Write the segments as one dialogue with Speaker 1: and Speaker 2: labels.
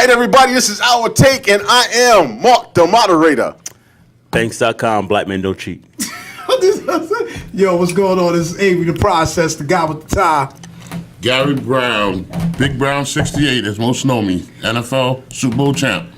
Speaker 1: right, everybody, this is Our Take, and I am Marc, the moderator.
Speaker 2: Banks.com, black men don't cheat.
Speaker 3: Yo, what's going on? This is Avery, the process, the guy with the tie.
Speaker 4: Gary Brown, Big Brown 68, as most know me, NFL Super Bowl champ.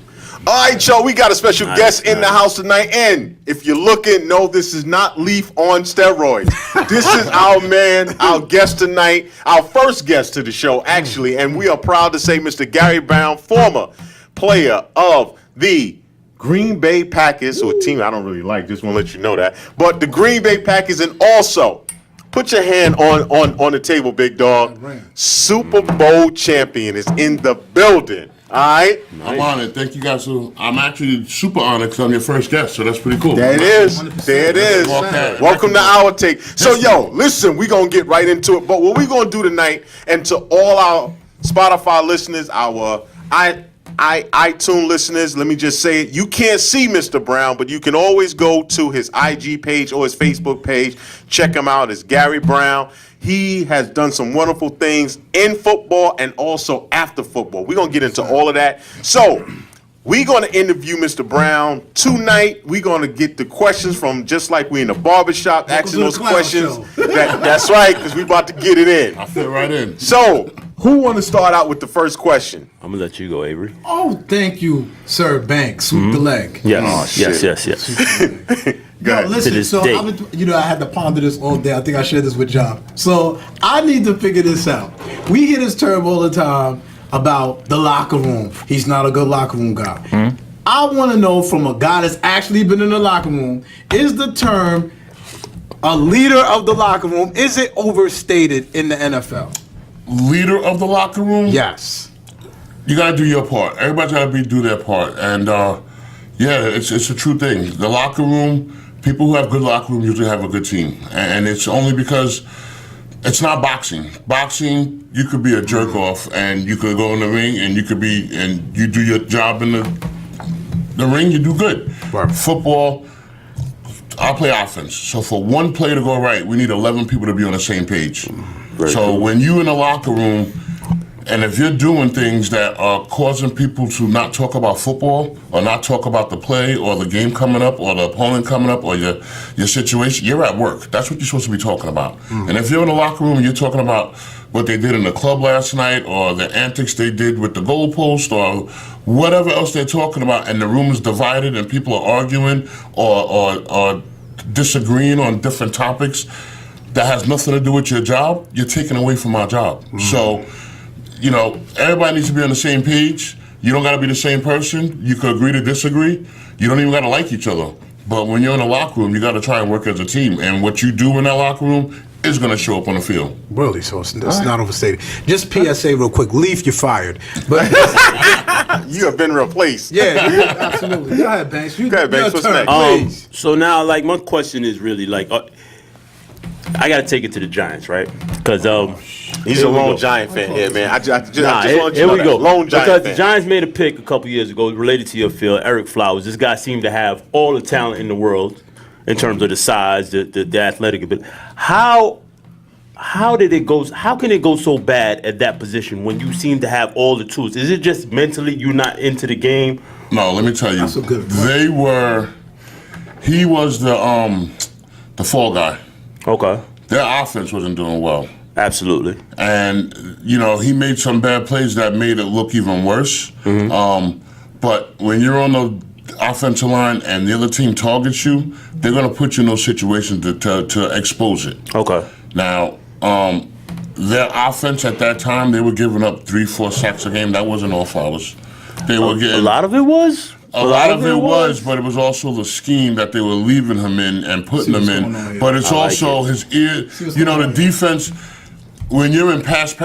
Speaker 1: All right, y'all, we got a special guest in the house tonight, and if you're looking, no, this is not Leaf on steroids. This is our man, our guest tonight, our first guest to the show, actually, and we are proud to say Mr. Gary Brown, former player of the Green Bay Packers, or a team I don't really like, just want to let you know that, but the Green Bay Packers, and also, put your hand on the table, big dog, Super Bowl champion is in the building. All right.
Speaker 4: I'm honored. Thank you guys. I'm actually super honored because I'm your first guest, so that's pretty cool.
Speaker 1: There it is. There it is. Welcome to Our Take. So, yo, listen, we're going to get right into it. But what we're going to do tonight, and to all our Spotify listeners, our iTunes listeners, let me just say it. You can't see Mr. Brown, but you can always go to his IG page or his Facebook page. Check him out. It's Gary Brown. He has done some wonderful things in football and also after football. We're going to get into all of that. So we're going to interview Mr. Brown tonight. We're going to get the questions from just like we in the barbershop, asking those questions. That's right, because we're about to get it in.
Speaker 4: I fit right in.
Speaker 1: So who want to start out with the first question?
Speaker 2: I'm going to let you go, Avery.
Speaker 3: Oh, thank you, Sir Banks. Swoop the leg.
Speaker 2: Yes, yes.
Speaker 3: Yo, listen, so I had to ponder this all day. I think I shared this with John. So I need to figure this out. We hear this term all the time about the locker room. He's not a good locker room guy. I want to know from a guy that's actually been in the locker room, is the term a leader of the locker room, is it overstated in the NFL?
Speaker 4: Leader of the locker room?
Speaker 3: Yes.
Speaker 4: You got to do your part. Everybody's got to do their part. And, it's a true thing. The locker room, people who have good locker room usually have a good team. And it's only because it's not boxing. Boxing, you could be a jerk off and you could go in the ring and you do your job in the ring, you do good.
Speaker 3: Right.
Speaker 4: Football, I play offense. So for one play to go right, we need 11 people to be on the same page. When you in the locker room, and if you're doing things that are causing people to not talk about football or not talk about the play or the game coming up or the opponent coming up or your situation, you're at work. That's what you're supposed to be talking about. And if you're in the locker room and you're talking about what they did in the club last night or the antics they did with the goalpost or whatever else they're talking about, and the room is divided and people are arguing or disagreeing on different topics that has nothing to do with your job, you're taking away from our job. So, everybody needs to be on the same page. You don't got to be the same person. You could agree to disagree. You don't even got to like each other. But when you're in a locker room, you got to try and work as a team. And what you do in that locker room is going to show up on the field.
Speaker 3: Really? So it's not overstated. Just PSA real quick. Leaf, you're fired. But
Speaker 1: You have been replaced.
Speaker 3: Yeah, absolutely. Go ahead, Banks.
Speaker 1: Go ahead, Banks. What's next?
Speaker 2: So now, my question is really I got to take it to the Giants, right? Because
Speaker 1: he's a lone Giant fan here, man. I just want you to
Speaker 2: here
Speaker 1: know
Speaker 2: we
Speaker 1: that.
Speaker 2: go.
Speaker 1: Lone Giant
Speaker 2: because
Speaker 1: fan.
Speaker 2: the Giants made a pick a couple years ago related to your field, Eric Flowers. This guy seemed to have all the talent in the world in terms of the size, the athletic ability. How did it go? How can it go so bad at that position when you seem to have all the tools? Is it just mentally you're not into the game?
Speaker 4: No, let me tell you.
Speaker 3: That's a good
Speaker 4: He was the fall guy.
Speaker 2: Okay.
Speaker 4: Their offense wasn't doing well.
Speaker 2: Absolutely.
Speaker 4: And, he made some bad plays that made it look even worse. But when you're on the offensive line and the other team targets you, they're going to put you in those situations to expose it.
Speaker 2: Okay.
Speaker 4: Now, their offense at that time, they were giving up 3-4 sacks a game. That wasn't all Flowers. They were getting
Speaker 2: a lot of it was.
Speaker 4: A lot of it was, but it was also the scheme that they were leaving him in and putting him in. But it's also his ear. The defense, when you're in pass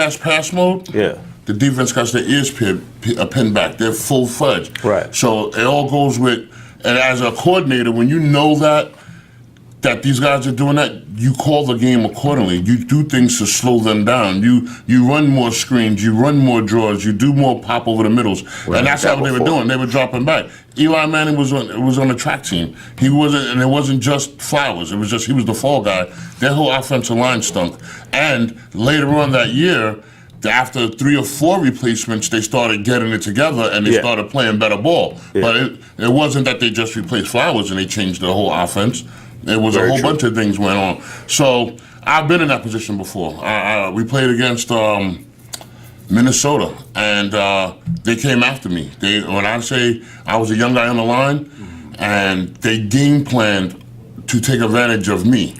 Speaker 4: mode, the defense got their ears pinned back. They're full-fledged.
Speaker 2: Right.
Speaker 4: So it all goes with, and as a coordinator, when you know that these guys are doing that, you call the game accordingly. You do things to slow them down. You run more screens, you run more draws, you do more pop over the middles, and that's how they were doing. They were dropping back. Eli Manning was on the track team. He wasn't, and it wasn't just Flowers. It was just he was the fall guy. Their whole offensive line stunk. And later on that year, after 3 or 4 replacements, they started getting it together and they started playing better ball.
Speaker 2: Yeah.
Speaker 4: But it wasn't that they just replaced Flowers and they changed the whole offense. It was a whole bunch of things went on. So I've been in that position before. We played against Minnesota, and they came after me. When I say I was a young guy on the line, and they game planned to take advantage of me.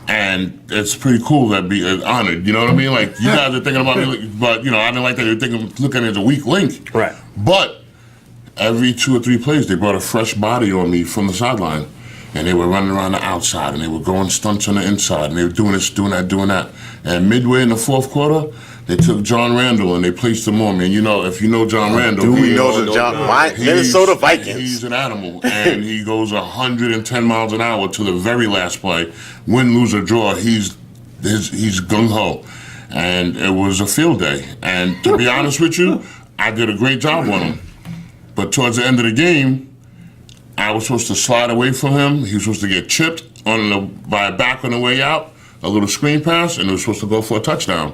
Speaker 4: And it's pretty cool that be honored. You know what I mean? Like, you guys are thinking about me, but, you know, I didn't like that they were looking at it as a weak link.
Speaker 2: Right.
Speaker 4: But every 2 or 3 plays, they brought a fresh body on me from the sideline. And they were running around the outside, and they were going stunts on the inside, and they were doing this, doing that, doing that. And midway in the 4th quarter, they took John Randle and they placed him on me. And you know, if you know John Randle,
Speaker 1: Minnesota Vikings.
Speaker 4: He's an animal, and he goes 110 miles an hour to the very last play. Win, lose, or draw, he's gung ho, and it was a field day. And to be honest with you, I did a great job on him. But towards the end of the game, I was supposed to slide away from him. He was supposed to get chipped by a back on the way out, a little screen pass, and it was supposed to go for a touchdown.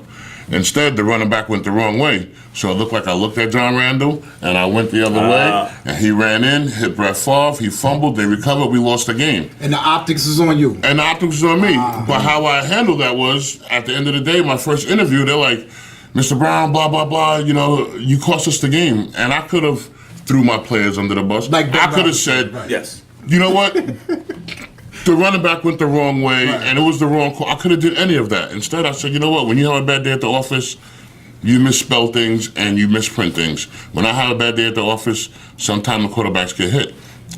Speaker 4: Instead, the running back went the wrong way. So it looked like I looked at John Randle, and I went the other way, and he ran in, hit Brett Favre, he fumbled, they recovered, we lost the game.
Speaker 3: And the optics is on you.
Speaker 4: And the optics was on me. But how I handled that was, at the end of the day, my first interview, they're like, Mr. Brown, blah, blah, blah, you know, you cost us the game. And I could have threw my players under the bus. I could have said,
Speaker 2: Yes.
Speaker 4: you know what? The running back went the wrong way, and it was the wrong call. I could have did any of that. Instead, I said, you know what? When you have a bad day at the office, you misspell things and you misprint things. When I have a bad day at the office, sometimes the quarterbacks get hit.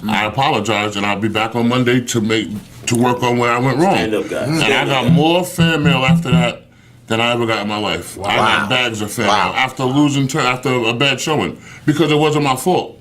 Speaker 4: I apologize, and I'll be back on Monday to work on where I went wrong.
Speaker 2: Stand up, guys.
Speaker 4: And I got more fan mail after that than I ever got in my life. I got bags of fan mail after after a bad showing, because it wasn't my fault.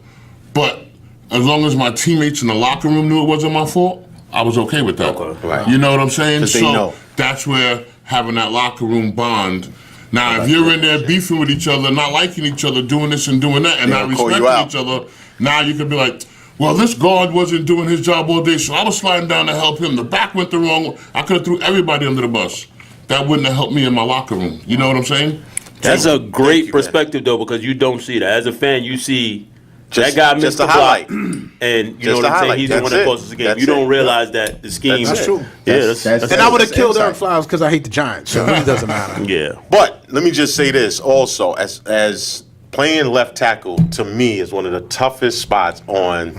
Speaker 4: But as long as my teammates in the locker room knew it wasn't my fault, I was okay with that.
Speaker 2: Okay. Right.
Speaker 4: You know what I'm saying?
Speaker 1: 'Cause they know.
Speaker 4: That's where having that locker room bond. Now, if you're in there beefing with each other, not liking each other, doing this and doing that, and not respecting each other, now you could be like, well, this guard wasn't doing his job all day, so I was sliding down to help him. The back went the wrong way. I could have threw everybody under the bus. That wouldn't have helped me in my locker room. You know what I'm saying?
Speaker 2: That's a great perspective, though, because you don't see that. As a fan, you see that guy missed the block, and you know what I'm saying? He's the one that costs us the game. You don't realize that the scheme.
Speaker 3: That's true.
Speaker 2: Yeah,
Speaker 3: And I would have killed Eric Flowers because I hate the Giants, so it really doesn't matter.
Speaker 2: Yeah.
Speaker 1: But let me just say this also, as playing left tackle to me is one of the toughest spots on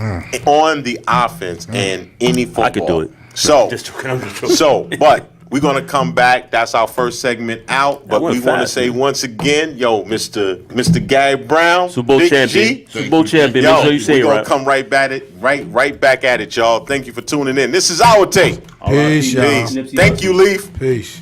Speaker 1: the offense in any football.
Speaker 2: I could do it.
Speaker 1: So,
Speaker 2: Just joking.
Speaker 1: but we're gonna come back. That's our first segment out. But
Speaker 2: went
Speaker 1: we want to
Speaker 2: fast,
Speaker 1: say
Speaker 2: man.
Speaker 1: once again, yo, Mr. Gary Brown,
Speaker 2: Super Bowl
Speaker 1: Big
Speaker 2: champion.
Speaker 1: G.
Speaker 2: Super Bowl champion.
Speaker 1: Yo,
Speaker 2: Make sure you say
Speaker 1: we're
Speaker 2: it
Speaker 1: gonna
Speaker 2: right.
Speaker 1: come right back at it, y'all. Thank you for tuning in. This is our take.
Speaker 3: Peace, y'all.
Speaker 1: Peace. Thank you, Leaf.
Speaker 3: Peace.